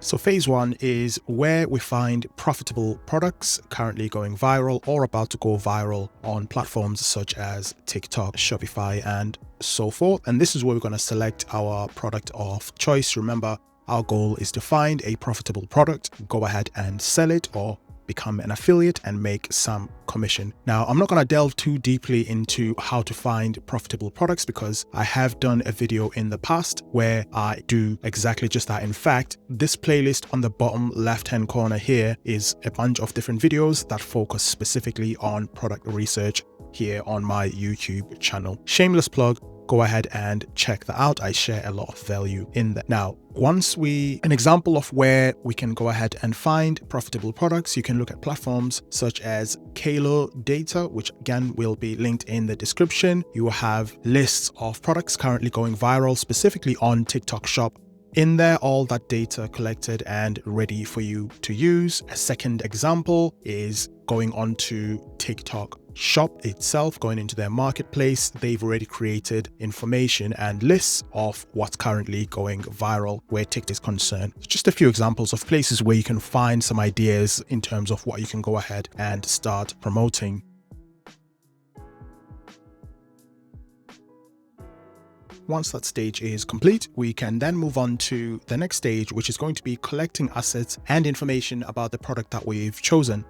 So phase one is where we find profitable products currently going viral or about to go viral on platforms such as TikTok, Shopify, and so forth. And this is where we're going to select our product of choice. Remember, our goal is to find a profitable product, go ahead and sell it or become an affiliate and make some commission. Now, I'm not going to delve too deeply into how to find profitable products because I have done a video in the past where I do exactly just that. In fact, this playlist on the bottom left-hand corner here is a bunch of different videos that focus specifically on product research here on my YouTube channel. Shameless plug. Go ahead and check that out. I share a lot of value in that. Now, an example of where we can go ahead and find profitable products, you can look at platforms such as Kalo Data, which again will be linked in the description. You will have lists of products currently going viral, specifically on TikTok Shop. In there, all that data collected and ready for you to use. A second example is going on to TikTok Shop itself, going into their marketplace. They've already created information and lists of what's currently going viral where TikTok is concerned. Just a few examples of places where you can find some ideas in terms of what you can go ahead and start promoting. Once that stage is complete, we can then move on to the next stage, which is going to be collecting assets and information about the product that we've chosen.